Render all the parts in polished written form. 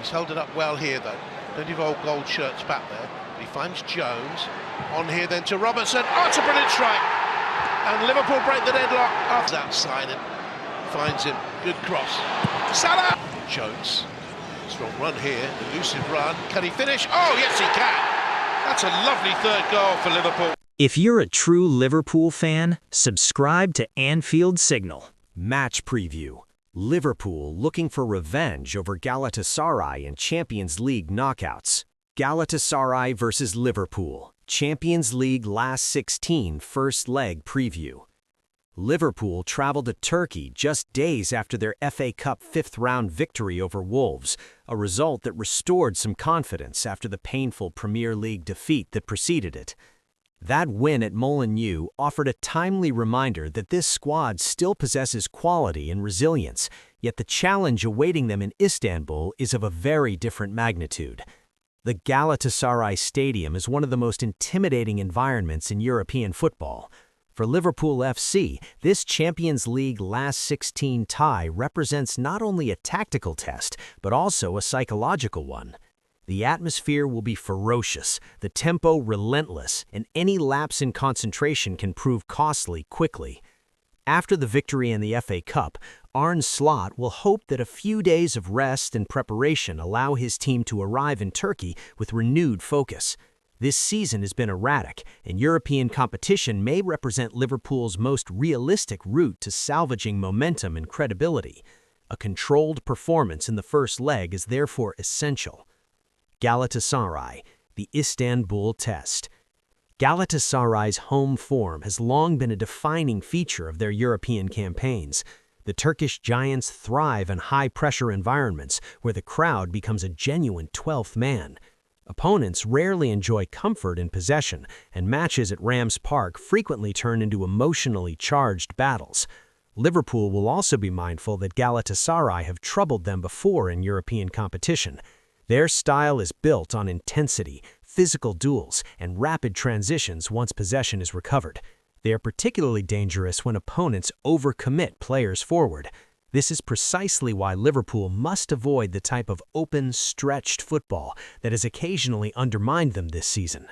He's held it up well here, though. Plenty of old gold shirts back there. But he finds Jones. On here then to Robertson. Oh, it's a brilliant strike. And Liverpool break the deadlock after outside and finds him. Good cross. Salah! Jones. Strong run here. Elusive run. Can he finish? Oh, yes, he can. That's a lovely third goal for Liverpool. If you're a true Liverpool fan, subscribe to Anfield Signal. Match preview. Liverpool looking for revenge over Galatasaray in Champions League knockouts. Galatasaray versus Liverpool. Champions League last 16 first leg preview. Liverpool traveled to Turkey just days after their FA Cup fifth-round victory over Wolves, a result that restored some confidence after the painful Premier League defeat that preceded it. That win at Molineux offered a timely reminder that this squad still possesses quality and resilience, yet the challenge awaiting them in Istanbul is of a very different magnitude. The Galatasaray Stadium is one of the most intimidating environments in European football. For Liverpool FC, this Champions League last 16 tie represents not only a tactical test, but also a psychological one. The atmosphere will be ferocious, the tempo relentless, and any lapse in concentration can prove costly quickly. After the victory in the FA Cup, Arne Slot will hope that a few days of rest and preparation allow his team to arrive in Turkey with renewed focus. This season has been erratic, and European competition may represent Liverpool's most realistic route to salvaging momentum and credibility. A controlled performance in the first leg is therefore essential. Galatasaray, the Istanbul test. Galatasaray's home form has long been a defining feature of their European campaigns. The Turkish giants thrive in high-pressure environments where the crowd becomes a genuine 12th man. Opponents rarely enjoy comfort in possession, and matches at Rams Park frequently turn into emotionally charged battles. Liverpool will also be mindful that Galatasaray have troubled them before in European competition. Their style is built on intensity, physical duels, and rapid transitions once possession is recovered. They are particularly dangerous when opponents overcommit players forward. This is precisely why Liverpool must avoid the type of open, stretched football that has occasionally undermined them this season.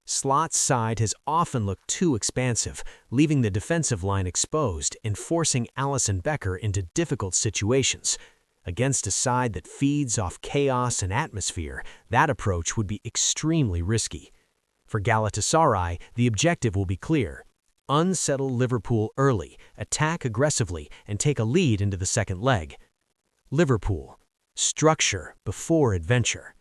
Slot's side has often looked too expansive, leaving the defensive line exposed and forcing Alisson Becker into difficult situations. Against a side that feeds off chaos and atmosphere, that approach would be extremely risky. For Galatasaray, the objective will be clear. Unsettle Liverpool early, attack aggressively, and take a lead into the second leg. Liverpool. Structure before adventure.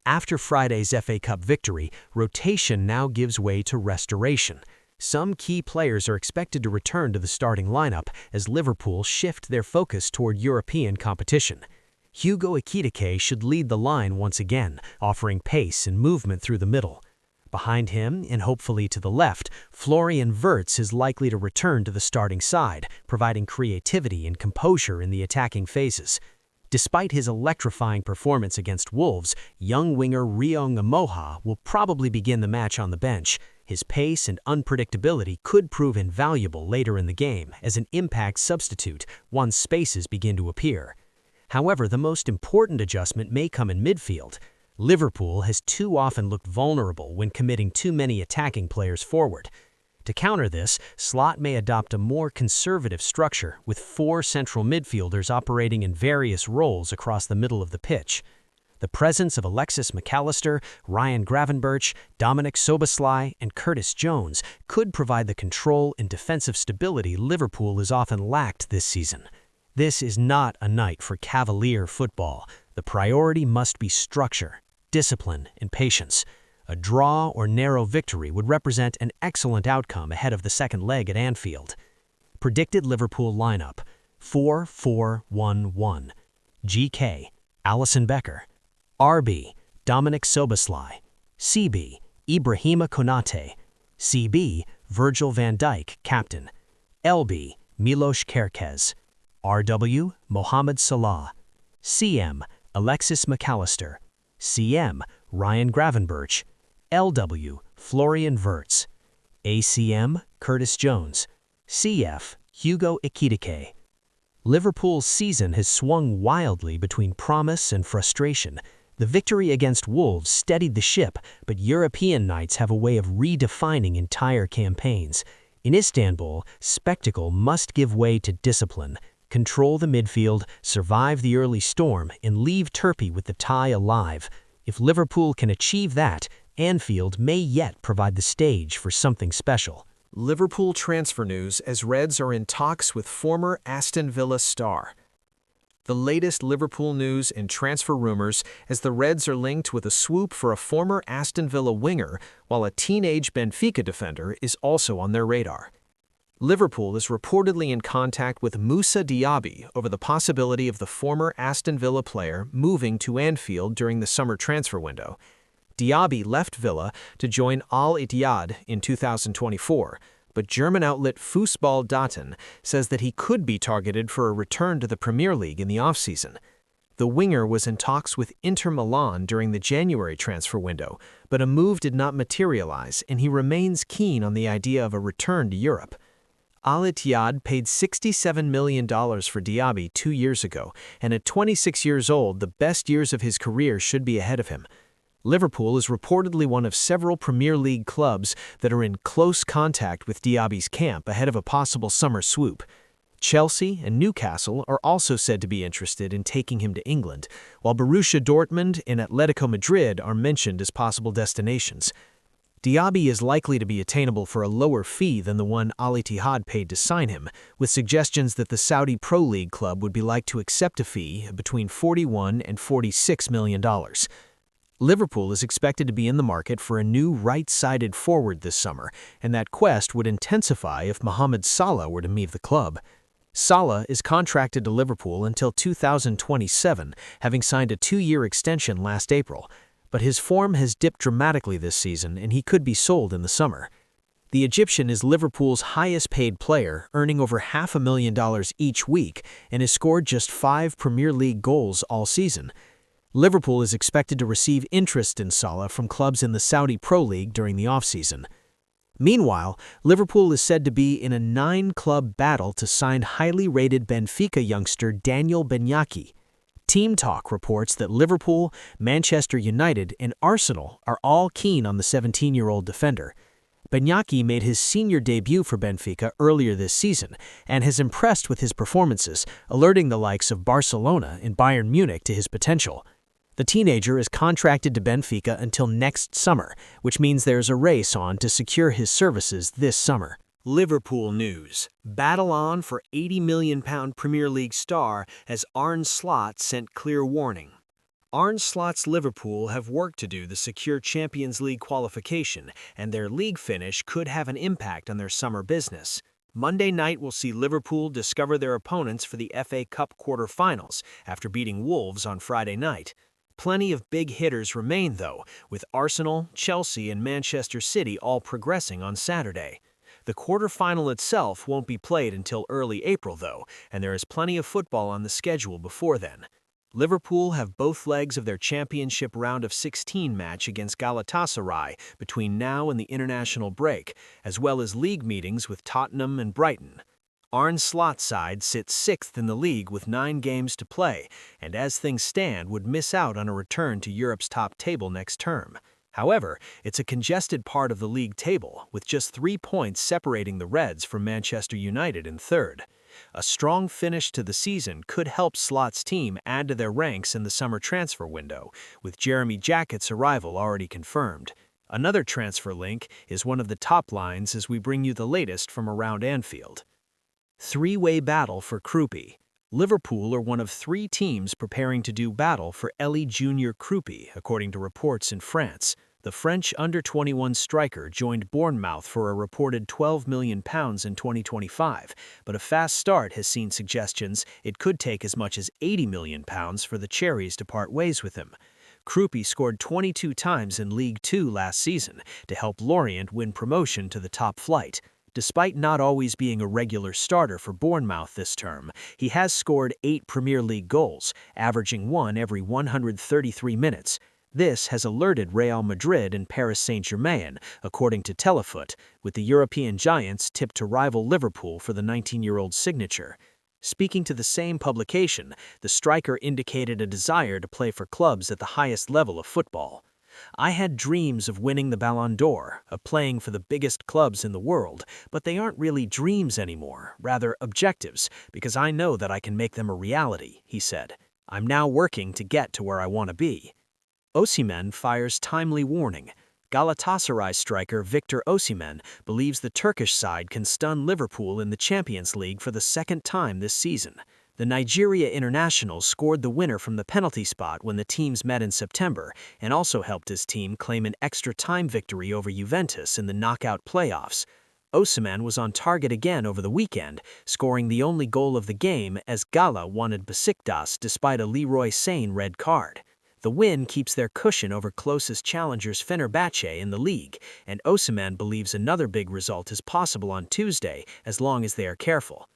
After Friday's FA Cup victory, rotation now gives way to restoration. Some key players are expected to return to the starting lineup as Liverpool shift their focus toward European competition. Hugo Ekitike should lead the line once again, offering pace and movement through the middle. Behind him, and hopefully to the left, Florian Wirtz is likely to return to the starting side, providing creativity and composure in the attacking phases. Despite his electrifying performance against Wolves, young winger Ryong Amoha will probably begin the match on the bench. His pace and unpredictability could prove invaluable later in the game as an impact substitute once spaces begin to appear. However, the most important adjustment may come in midfield. Liverpool has too often looked vulnerable when committing too many attacking players forward. To counter this, Slot may adopt a more conservative structure with 4 central midfielders operating in various roles across the middle of the pitch. The presence of Alexis McAllister, Ryan Gravenberch, Dominic Szoboszlai, and Curtis Jones could provide the control and defensive stability Liverpool has often lacked this season. This is not a night for cavalier football. The priority must be structure, discipline, and patience. A draw or narrow victory would represent an excellent outcome ahead of the second leg at Anfield. Predicted Liverpool lineup: 4-4-1-1. GK, Alisson Becker. RB, Dominic Szoboszlai. CB, Ibrahima Konate. CB, Virgil van Dijk, captain. LB, Milos Kerkez. RW, Mohamed Salah. CM, Alexis McAllister. CM, Ryan Gravenberch. LW, Florian Wirtz. ACM, Curtis Jones. CF, Hugo Ekitike. Liverpool's season has swung wildly between promise and frustration. The victory against Wolves steadied the ship, but European nights have a way of redefining entire campaigns. In Istanbul, spectacle must give way to discipline. Control the midfield, survive the early storm, and leave Turpey with the tie alive. If Liverpool can achieve that, Anfield may yet provide the stage for something special. Liverpool transfer news as Reds are in talks with former Aston Villa star. The latest Liverpool news and transfer rumors as the Reds are linked with a swoop for a former Aston Villa winger, while a teenage Benfica defender is also on their radar. Liverpool is reportedly in contact with Moussa Diaby over the possibility of the former Aston Villa player moving to Anfield during the summer transfer window. Diaby left Villa to join Al Ittihad in 2024, but German outlet Fußball.Daten says that he could be targeted for a return to the Premier League in the offseason. The winger was in talks with Inter Milan during the January transfer window, but a move did not materialize, and he remains keen on the idea of a return to Europe. Al Ittihad paid $67 million for Diaby 2 years ago, and at 26 years old, the best years of his career should be ahead of him. Liverpool is reportedly one of several Premier League clubs that are in close contact with Diaby's camp ahead of a possible summer swoop. Chelsea and Newcastle are also said to be interested in taking him to England, while Borussia Dortmund and Atletico Madrid are mentioned as possible destinations. Diaby is likely to be attainable for a lower fee than the one Al Ittihad paid to sign him, with suggestions that the Saudi Pro League club would be like to accept a fee between $41 and $46 million. Liverpool is expected to be in the market for a new right-sided forward this summer, and that quest would intensify if Mohamed Salah were to leave the club. Salah is contracted to Liverpool until 2027, having signed a 2-year extension last April, but his form has dipped dramatically this season and he could be sold in the summer. The Egyptian is Liverpool's highest-paid player, earning over $500,000 each week, and has scored just 5 Premier League goals all season. Liverpool is expected to receive interest in Salah from clubs in the Saudi Pro League during the offseason. Meanwhile, Liverpool is said to be in a 9-club battle to sign highly rated Benfica youngster Daniel Benyaki. Team Talk reports that Liverpool, Manchester United, and Arsenal are all keen on the 17-year-old defender. Benyaki made his senior debut for Benfica earlier this season and has impressed with his performances, alerting the likes of Barcelona and Bayern Munich to his potential. The teenager is contracted to Benfica until next summer, which means there's a race on to secure his services this summer. Liverpool news. Battle on for £80 million Premier League star as Arne Slot sent clear warning. Arne Slot's Liverpool have work to do to secure Champions League qualification, and their league finish could have an impact on their summer business. Monday night will see Liverpool discover their opponents for the FA Cup quarter-finals after beating Wolves on Friday night. Plenty of big hitters remain, though, with Arsenal, Chelsea, and Manchester City all progressing on Saturday. The quarter-final itself won't be played until early April, though, and there is plenty of football on the schedule before then. Liverpool have both legs of their championship round of 16 match against Galatasaray between now and the international break, as well as league meetings with Tottenham and Brighton. Arne Slot's side sits 6th in the league with 9 games to play, and as things stand would miss out on a return to Europe's top table next term. However, it's a congested part of the league table, with just 3 points separating the Reds from Manchester United in 3rd. A strong finish to the season could help Slot's team add to their ranks in the summer transfer window, with Jeremy Jackett's arrival already confirmed. Another transfer link is one of the top lines as we bring you the latest from around Anfield. 3-way battle for Krupi. Liverpool are one of 3 teams preparing to do battle for Elie Junior Krupi, according to reports in France. The French under-21 striker joined Bournemouth for a reported £12 million in 2025, but a fast start has seen suggestions it could take as much as £80 million for the Cherries to part ways with him. Krupi scored 22 times in League Two last season to help Lorient win promotion to the top flight. Despite not always being a regular starter for Bournemouth this term, he has scored 8 Premier League goals, averaging 1 every 133 minutes. This has alerted Real Madrid and Paris Saint-Germain, according to Telefoot, with the European giants tipped to rival Liverpool for the 19-year-old signature. Speaking to the same publication, the striker indicated a desire to play for clubs at the highest level of football. "I had dreams of winning the Ballon d'Or, of playing for the biggest clubs in the world, but they aren't really dreams anymore, rather objectives, because I know that I can make them a reality," he said. "I'm now working to get to where I want to be." Osimhen fires timely warning. Galatasaray striker Victor Osimhen believes the Turkish side can stun Liverpool in the Champions League for the second time this season. The Nigeria international scored the winner from the penalty spot when the teams met in September and also helped his team claim an extra-time victory over Juventus in the knockout playoffs. Osimhen was on target again over the weekend, scoring the only goal of the game as Gala wanted Besiktas despite a Leroy Sane red card. The win keeps their cushion over closest challengers Fenerbahce in the league, and Osimhen believes another big result is possible on Tuesday as long as they are careful.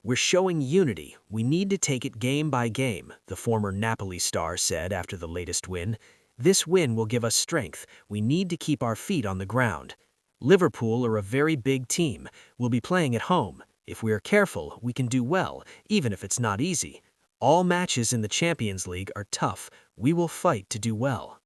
"We're showing unity. We need to take it game by game," the former Napoli star said after the latest win. "This win will give us strength. We need to keep our feet on the ground. Liverpool are a very big team. We'll be playing at home. If we are careful, we can do well, even if it's not easy. All matches in the Champions League are tough. We will fight to do well."